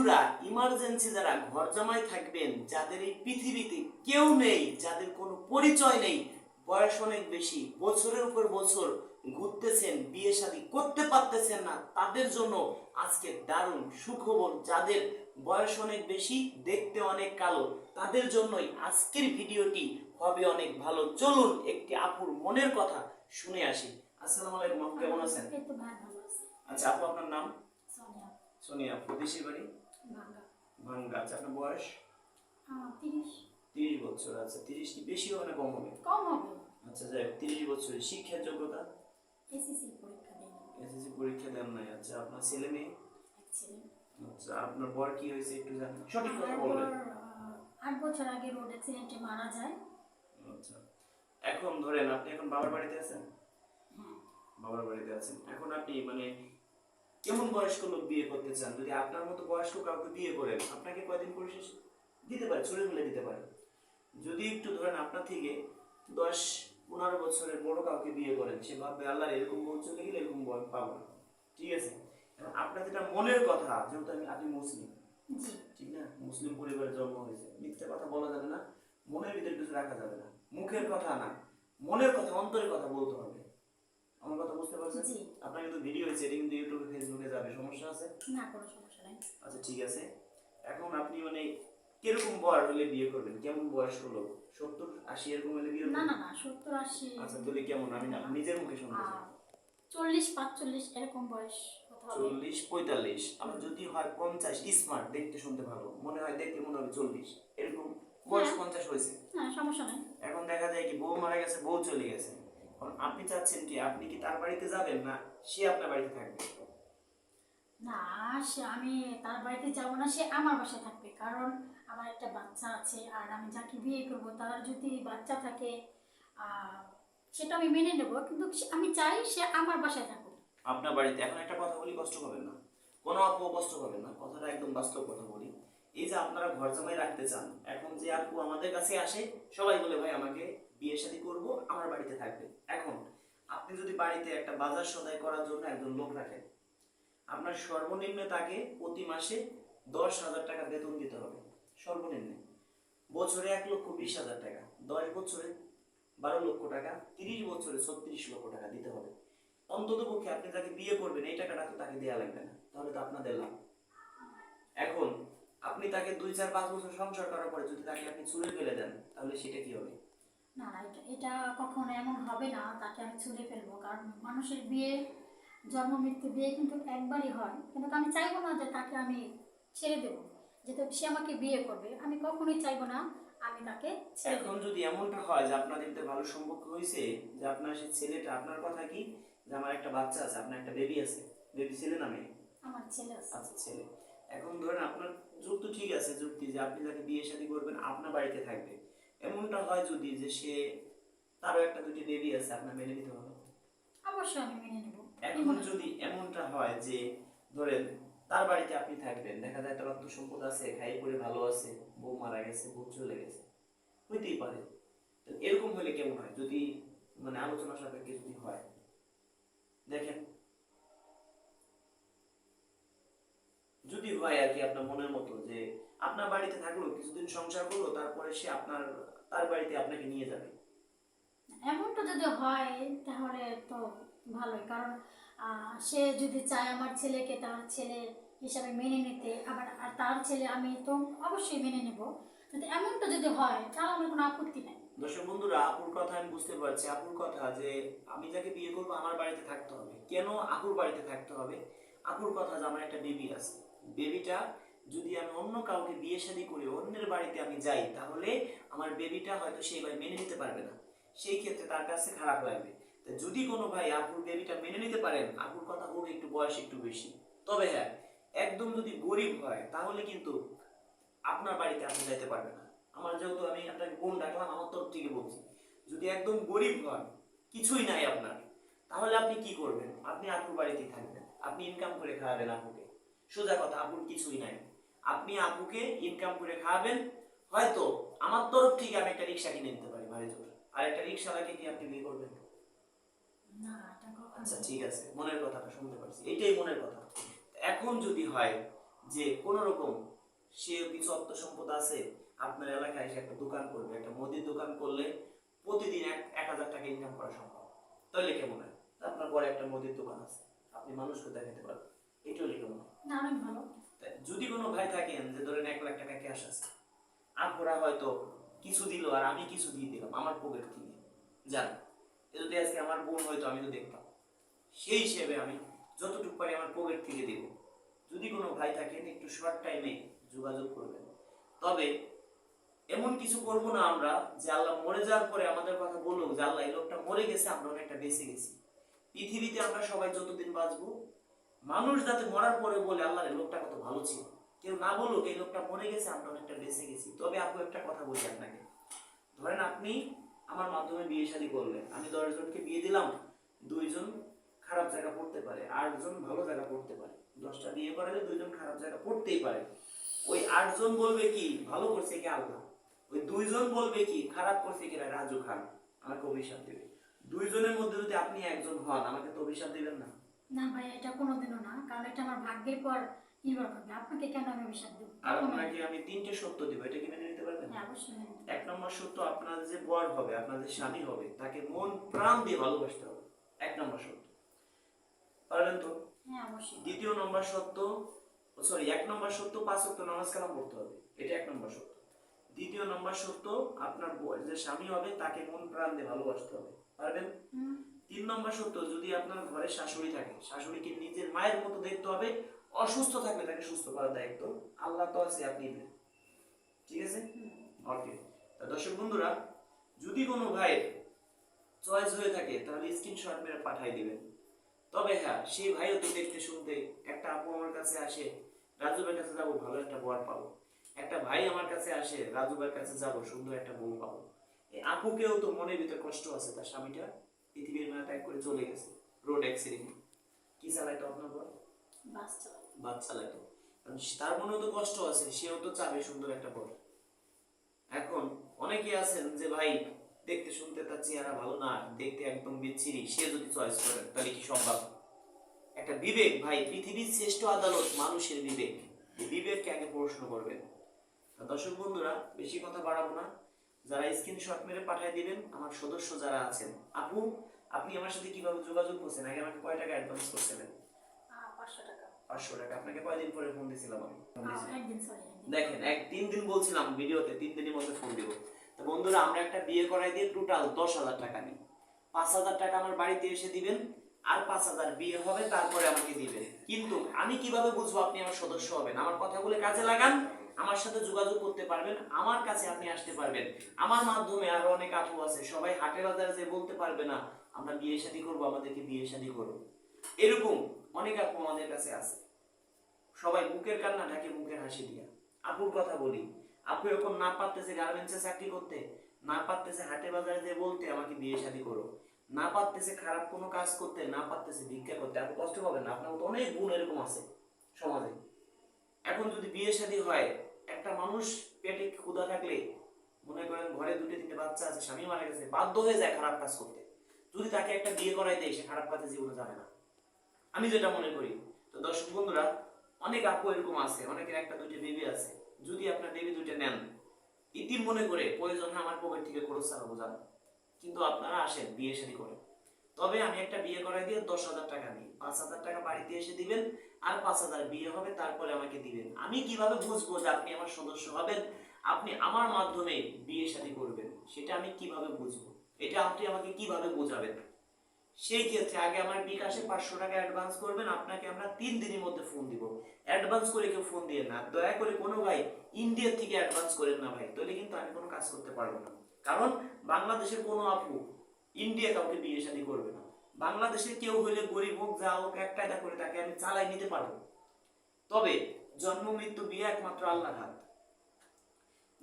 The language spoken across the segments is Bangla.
বন্ধুরা, ইমার্জেন্সি যারা ঘর জামাই থাকবেন, যাদের এই পৃথিবীতে কেউ নেই, যাদের কোনো পরিচয় নেই, বয়স অনেক বেশি, বছরের উপর বছর ঘুরতেছেন, বিয়ে শাদী করতে পারতেছেন না, তাদের জন্য আজকে দারুণ সুখবর। যাদের বয়স অনেক বেশি, দেখতে অনেক কালো, তাদের জন্যই আজকের ভিডিওটি হবে অনেক ভালো। চলুন একটি আপুর মনের কথা শুনে আসি। আসসালামু আলাইকুম আপু, কেমন আছেন? আচ্ছা আপু, আপনার নাম? সোনিয়া। দেশের বাড়ি? ভাঙ্গা। আচ্ছা, আপনার বয়স? 30 বছর। আচ্ছা, 30 কি বেশি হবে না কম হবে? আচ্ছা, যাই হোক, 30 বছর। শিক্ষার যোগ্যতা? এসএসসি পরীক্ষা দেন নাই। আচ্ছা, আপনার ছেলে মেয়ে? আচ্ছা, আপনার বর কি হয়েছে একটু জানেন? সঠিক কথা বলবেন। 8 বছর আগে রোড অ্যাক্সিডেন্টে মারা যায়। আচ্ছা, এখন ধরেন আপনি এখন বাবার বাড়িতে আছেন? হ্যাঁ। বাবার বাড়িতে আছেন। এখন আপনি মানে কেমন বয়স্ক লোক বিয়ে করতে চান? যদি আপনার মতো বয়স্ক কাউকে বিয়ে করেন, আপনাকে কয়দিন করে শেষ দিতে পারে, ছুড়ে ফেলে দিতে পারে। যদি একটু ধরেন আপনার থেকে 10-15 বছরের বড় কাউকে বিয়ে করেন, সে ভাববে আল্লাহ এরকম বউ চলে গেলে এরকম বউ পাবো না। ঠিক আছে? আপনার যেটা মনের কথা, যেহেতু আপনি মুসলিম, ঠিক না, মুসলিম পরিবারে জন্ম হয়েছে, মিথ্যা কথা বলা যাবে না, মনের ভিতরে কিছু রাখা যাবে না, মুখের কথা না, মনের কথা, অন্তরের কথা বলতে হবে। আমার কথা বুঝতে পারছেন? আপনার কিন্তু ভিডিও হয়েছে, এটা কিন্তু ইউটিউবে ফেসবুকে যাবে, সমস্যা আছে? না, কোনো সমস্যা নাই। আচ্ছা, ঠিক আছে। এখন আপনি মানে কিরকম বয়স হলে বিয়ে করবেন? কেমন বয়স হলো? 70-80 এরকম হলে বিয়ে করবেন? না না না, 70-80। আচ্ছা, তাহলে কেমন? আমি নিজের মুখে শুনতে চাই। 40-45 এরকম বয়স হতে হবে। 40-45। আমার যদি হয় 50, স্মার্ট, দেখতে শুনতে ভালো, মনে হয় দেখতে মনে হবে 40, এরকম বয়স 50 হয়েছে। হ্যাঁ, সমস্যা নাই। এখন দেখা যায় কি বউ মারা গেছে, বউ চলে গেছে, এখন আপনি চাচ্ছেন কি আপনি কি তার বাড়িতে যাবেন না সে আপনার বাড়িতে থাকবে? না, আমি তার বাড়িতে যাব না, সে আমার বাসায় থাকবে। কারণ আমার একটা বাচ্চা আছে, আর আমি যাকে বিয়ে করব তার যদি বাচ্চা থাকে সেটা আমি মেনে নেব, কিন্তু আমি চাই সে আমার বাসায় থাকুক। আপনার বাড়িতে। এখন একটা কথা বলি, কষ্ট পাবেন না, কোনো আপু কষ্ট পাবেন না, কথাটা একদম বাস্তব কথা বলি। এই যে আপনারা ঘর জামাই রাখতে চান, এখন যে আপু আমাদের কাছে আসে, সবাই বলে ভাই আমাকে বিয়ে শাদী করব, আমার বাড়িতে থাকবে। এখন আপনি যদি বাড়িতে একটা বাজার সদাই করার জন্য একজন লোক রাখেন, আপনার সর্বনিম্ন তাকে প্রতি মাসে 10,000 টাকা বেতন দিতে হবে, সর্বনিম্ন। বছরে 1,20,000 টাকা, 10 বছরে 12 লক্ষ টাকা, 30 বছরে 36 লক্ষ টাকা দিতে হবে। অন্তত পক্ষে আপনি যাকে বিয়ে করবেন এই টাকাটা তো তাকে দেওয়া লাগবে না, তাহলে তো আপনাদের লাভ। এখন আপনি তাকে 2-4-5 বছর সংসার করার পরে যদি তাকে আপনি ছুঁড়ে ফেলে দেন, তাহলে সেটা কি হবে? না না, এটা কখনো এমন হবে না তাকে আমি ছুঁড়ে ফেলবো। কারণ মানুষের বিয়ে, জন্ম মৃত্যু, বিয়ে কিন্তু একবারই হয়। কিন্তু আমি চাইবো না যে তাকে আমি ছেড়ে দেবো, যেহেতু সে আমাকে বিয়ে করবে। আমি কখনোই চাইবো না আমি তাকে ছেড়ে দেবো। এখন যদি এমনটা হয় যে আপনাদের ভিতরে ভালো সম্পর্ক হয়েছে, যে আপনার সেই ছেলেটা, আপনার কথা কি যে আমার একটা বাচ্চা আছে, আপনার একটা বেবি আছে, বেবি ছেলে না মেয়ে? আমার ছেলে আছে। আচ্ছা, ছেলে। এখন ধরেন আপনার যুক্তি ঠিক আছে, যুক্তি যে আপনি যাকে বিয়ে শাদী করবেন আপনার বাড়িতে থাকবে, এমনটা হয় যদি যে সে তারও একটা দুটি বেবি আছে, আপনার মেনে নিতে হবে? অবশ্যই আমি মেনে নেব। এখন যদি এমনটা হয় যে ধরেন তার বাড়িতে আপনি থাকবেন, দেখা যায় তার অর্থ সম্পদ আছে, খাই পরে ভালো আছে, বউ মারা গেছে, বউ চলে গেছে, হইতেই পারে। তো এরকম হলে কেমন হয় যদি মানে আলোচনা সাপেক্ষে যদি হয়? দেখেন, যদি হয় আর কি আপনার মনের মতো যে আপনার বাড়িতে থাকলো, কিছুদিন সংসার করলো, তারপরে সে তার বাড়িতে আপনাকে নিয়ে যাবে। এমনটা যদি হয় তাহলে তো ভালোই। কারণ সে যদি চায় আমার ছেলেকে তার ছেলে হিসাবে মেনে নিতে, আবার আর তার ছেলে আমি তো অবশ্যই মেনে নেব। যদি এমনটা যদি হয় তাহলে আমার কোনো আপত্তি নেই। দর্শক বন্ধুরা, আপুর কথা আমি বুঝতে পারছি। আপুর কথা যে আমি যাকে বিয়ে করবো আমার বাড়িতে থাকতে হবে। কেন আপুর বাড়িতে থাকতে হবে? আপুর কথা যে আমার একটা বেবি আছে, বেবিটা যদি আমি অন্য কাউকে বিয়ে শাদী করে অন্যের বাড়িতে আমি যাই, তাহলে আমার বেবিটা হয়তো সেই ভাই মেনে নিতে পারবে না, সেই ক্ষেত্রে তার কাছে খারাপ লাগবে। যদি কোনো ভাই আপুর বেবিটা মেনে নিতে পারেন, আপুর কথা হোক একটু বয়স একটু বেশি, তবে হ্যাঁ, একদম যদি গরিব হয় তাহলে কিন্তু আপনার বাড়িতে আপনি যাইতে পারবেন না। আমার যেহেতু আমি আপনাকে বোন ডাকলাম, আমার তরফ থেকে বলছি, যদি একদম গরিব হন, কিছুই নাই আপনার, তাহলে আপনি কি করবেন? আপনি আপুর বাড়িতেই থাকবেন, আপনি ইনকাম করে খাওয়াবেন আপুকে। সোজা কথা, আপুর কিছুই নাই, আপনি আপুকে ইনকাম করে খাওয়াবেন। হয়তো আমার তরফ থেকে আমি একটা রিক্সা কিনে নিতে পারি ভারী জোর, আর একটা রিক্সাওয়ালাকে কি আপনি বিয়ে করবেন? না, এটা আচ্ছা, ঠিক আছে, মনের কথাটা শুনতে পারছি, এটাই মনের কথা। এখন যদি হয় যে কোনো রকম সে কিছু অর্থ সম্পদ আছে, আপনার এলাকায় এসে একটা দোকান করবে, একটা মুদির দোকান করলে প্রতিদিন 1,000 টাকা ইনকাম করা সম্ভব, তাহলে কেমন হয়? আপনার ঘরে একটা মুদির দোকান আছে, আপনি মানুষকে দেখাতে পারবেন, এটাও কেমন হয়? না, অনেক ভালো। তাই যদি কোনো ভাই থাকেন যে ধরেন 1,00,000 টাকা ক্যাশ আছে, আপুরা হয়তো কিছু দিল আর আমি কিছু দিয়ে দিলাম আমার পকেট থেকে, জান যদি আজকে আমার বোন হয়তো আমি তো দেখতাম, সেই হিসেবে আমি যতটুকু পারি আমার পকেট থেকে দেব। যদি কোনো ভাই থাকেন একটু শর্ট টাইমে যোগাযোগ করবেন। তবে এমন কিছু করব না আমরা যে আল্লাহ মরে যাওয়ার পরে আমাদের কথা বলুক যে আল্লাহ এই লোকটা মরে গেছে, আমরা অনেকটা বেঁচে গেছি। পৃথিবীতে আমরা সবাই যতদিন বাঁচবো, মানুষ যাতে মরার পরে বলে আল্লাহ এই লোকটা কত ভালো ছিল, কেউ না বলুক এই লোকটা মরে গেছে আমরা অনেকটা বেঁচে গেছি। তবে আপু একটা কথা বলি আপনাকে, ধরেন আপনি আমার মাধ্যমে বিয়ে শাদী করলেন, আমি 10 জনকে বিয়ে দিলাম, 2 জন খারাপ জায়গা পড়তে পারে, 8 জন ভালো জায়গা পড়তে পারে। 10টা বিয়ে করালে 2 জন খারাপ জায়গা পড়তেই পারে। ওই 8 জন বলবে কি ভালো করছে কি আল্লাহ, ওই 2 জন বলবে কি খারাপ করছে কি রাজু খান, আমাকে অভিশাপ দেবে। 2 জনের মধ্যে যদি আপনি একজন হন, আমাকে তো অভিশাপ দিবেন না? না ভাই, এটা কোনোদিনও না, কারণ এটা আমার ভাগ্যের পর নির্ভর করবে। আপনাকে কেন আমি অভিশাপ দেবো? আর আপনাকে আমি 3টে সত্য দিব, এটা কি মেনে নিতে পারবেন? হ্যাঁ, অবশ্যই মেনে নেব। 1 নম্বর সত্য, আপনার যে বর হবে, আপনার যে স্বামী হবে, তাকে মন প্রাণ দিয়ে ভালোবাসতে হবে, 1 নম্বর সত্য। পারবেন তো? হ্যাঁ, অবশ্যই। 2য় নম্বর সত্য, সরি 1 নম্বর সত্য 5 ওয়াক্ত নামাজ কালাম পড়তে হবে, এটা 1 নম্বর সত্য। 2য় নম্বর সত্য, আপনার যে স্বামী হবে তাকে মন প্রাণ দিয়ে ভালোবাসতে হবে, পারবেন? 3 নম্বর সত্য, যদি আপনার ঘরে শাশুড়ি থাকে, শাশুড়িকে নিজের মায়ের মতো দেখতে হবে, অসুস্থ থাকলে তাকে সুস্থ করার দায়িত্ব আল্লাহ তো আছে, আপনি নেবেন। ঠিক আছে? ওকে। দর্শক বন্ধুরা, যদি কোনো ভাইয়ের চয়েস হয়ে থাকে তাহলে স্ক্রিনশট মেরে পাঠিয়ে দিবেন। তবে হ্যাঁ, সেই ভাইও তো দেখতে শুনতে, একটা আপু আমার কাছে আসে রাজু ভাইয়ের কাছে যাবো ভালো একটা বর পাবো, একটা ভাই আমার কাছে আসে রাজু ভাইয়ের কাছে যাবো সুন্দর একটা বউ পাবো। এই আপুকেও তো মনের ভিতরে কষ্ট আছে, তার স্বামীটা পৃথিবীর মায়া ত্যাগ করে চলে গেছে রোড অ্যাক্সিডেন্ট। কি চালাইতো আপনার বর? বাস চালাই। বাস চালাইতো। তার মনেও তো কষ্ট আছে, সেও তো চাবে সুন্দর একটা বর। এখন অনেকে আছেন যে ভাই দেখতে শুনতে তার চেহারা ভালো না, দেখতে একদম বিচ্ছিরি, সে যদি চয়েস করেন তাহলে কি সম্ভব? একটা বিবেক ভাই, পৃথিবীর শ্রেষ্ঠ আদালত মানুষের বিবেক, এই বিবেককে আগে প্রশ্ন করবেন। দর্শক বন্ধুরা, বেশি কথা বাড়াবো না, যারা স্ক্রিনশট মেরে পাঠিয়ে দিবেন, আমার সদস্য যারা আছেন, আপু আপনি আমার সাথে কিভাবে যোগাযোগ করছেন, আগে আমাকে কয় টাকা অ্যাডভান্স করছিলেন? 500 টাকা। 500 টাকা। আপনাকে কয়দিন পরে ফোন দিয়েছিলাম আমি? একদিন, সরি। দেখেন 3 দিন বলছিলাম ভিডিওতে, 3 দিনের মধ্যে ফোন দিব। তো বন্ধুরা, আমরা একটা বিয়ে করাই দিয়ে টোটাল 10,000 টাকা নিই। 5,000 টাকা আমার বাড়িতে এসে দিবেন, আর 5,000 বিয়ে হবে তারপরে আমাকে দিবেন। কিন্তু আমি কিভাবে বুঝবো আপনি আমার সদস্য হবেন? আমার কথাগুলো কাজে লাগান, আমার সাথে যোগাযোগ করতে পারবেন, আমার কাছে আপনি আসতে পারবেন। আমার মাধ্যমে আরো অনেক আপু আছে, সবাই হাটে বাজারে যে বলতে পারবে না আমরা বিয়ে শাদী করবো, আমাদেরকে বিয়ে শাদী করো, এরকম অনেক আপু আমাদের কাছে আছে। সবাই মুখের কান্না ঢাকে মুখের হাসি দিয়া। আপুর কথা বলি, আপু এরকম না পারতেছে গার্মেন্টসে চাকরি করতে, না পারতেছে হাটে বাজারে যে বলতে আমাকে বিয়ে শাদী করো, না পারতেছে খারাপ কোনো কাজ করতে, না পারতেছে ভিক্ষা করতে, আপনি কষ্ট পাবেন না, আপনার মতো অনেক গুণ এরকম আছে সমাজে। এখন যদি বিয়ে শাদী হয়, একটা মানুষ পেটে ক্ষুধা থাকলে, মনে করেন ঘরে 2-3টে বাচ্চা আছে, স্বামী মারা গেছে, বাধ্য হয়ে যায় খারাপ কাজ করতে। যদি তাকে একটা বিয়ে করাই দেয়, সে খারাপ কাজে জীবনে যাবে না, আমি যেটা মনে করি। তো দর্শক বন্ধুরা, অনেক আপু এরকম আছে, অনেকের 1-2টে বেবি আছে, যদি আপনার বেবি 2টে নেন, ইতিম মনে করে প্রয়োজন হয় আমার পকেট থেকে খরচ চালাবো, জান, কিন্তু আপনারা আসেন বিয়ে শাদী করেন। তবে আমি একটা বিয়ে করাই দিয়ে 10,000 টাকা নিই, 5,000 টাকা বাড়িতে এসে দিবেন, আর 5,000 বিয়ে হবে তারপরে আমাকে দিবেন। আমি কিভাবে বুঝবো যে আপনি আমার সদস্য হবেন, আপনি আমার মাধ্যমে বিয়ে শাদী করবেন, সেটা আমি কিভাবে বুঝবো? এটা আপনি আমাকে কিভাবে বোঝাবেন? সেই ক্ষেত্রে আগে আমার বিকাশে 500 টাকা অ্যাডভান্স করবেন, আপনাকে আমরা 3 দিনের মধ্যে ফোন দিব। অ্যাডভান্স করে কেউ ফোন দিয়ে না, দয়া করে কোনো ভাই ইন্ডিয়া থেকে অ্যাডভান্স করেন না ভাই, তাহলে কিন্তু আমি কোনো কাজ করতে পারবো না। কারণ বাংলাদেশের কোনো আপু ইন্ডিয়া কাউকে বিয়ে শাদী করবে না। বাংলাদেশে কেউ হইলে গরিব হোক যা হোক, একটা করে তাকে আমি চালাই নিতে পারবো। তবে জন্ম মৃত্যু বিয়ে একমাত্র আল্লাহর হাত।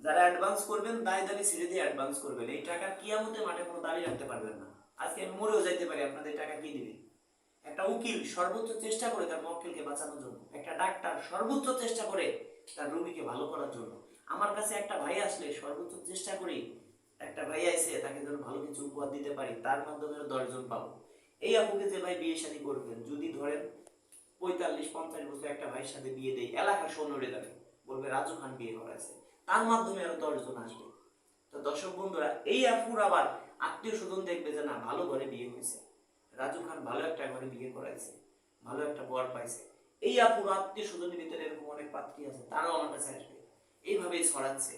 যারা অ্যাডভান্স করবেন দায় দাবি ছেড়ে দিয়ে অ্যাডভান্স করবেন, এই টাকা কিয়ামতের মাঠে কোনো দাবি রাখতে পারবেন না। আজকে আমি মরেও যাইতে পারি, আপনাদের টাকা কি দিবে? একটা উকিল সর্বোচ্চ চেষ্টা করে তার মক্কেলকে বাঁচানোর জন্য, একটা ডাক্তার সর্বোচ্চ চেষ্টা করে তার রোগীকে ভালো করার জন্য। আমার কাছে একটা ভাই আসলে সর্বোচ্চ চেষ্টা করি, একটা ভাই আইছে তাকে যেন ভালো কিছু উপহার দিতে পারি, তার মাধ্যমে 10 জন পাবো। এই আপুকে যে ভাই বিয়ে শাদী করবেন, যদি ধরেন 45-50 বছর একটা ভাইয়ের সাথে বিয়ে দেয়, এলাকা শোন উড়ে যাবে, বলবে রাজু খান বিয়ে করাছে, তার মাধ্যমে আরো 10 জন আসবে। তো দর্শক বন্ধুরা, এই আপুর আবার আত্মীয় স্বজন দেখবে যে না ভালো ঘরে বিয়ে হয়েছে, রাজু খান ভালো একটা ঘরে বিয়ে করাইছে, ভালো একটা বর পাইছে, এই আপুর আত্মীয় স্বজনের ভিতরে এরকম অনেক পাত্রী আছে, তারাও আমার কাছে আসবে, এইভাবেই ছড়াচ্ছে।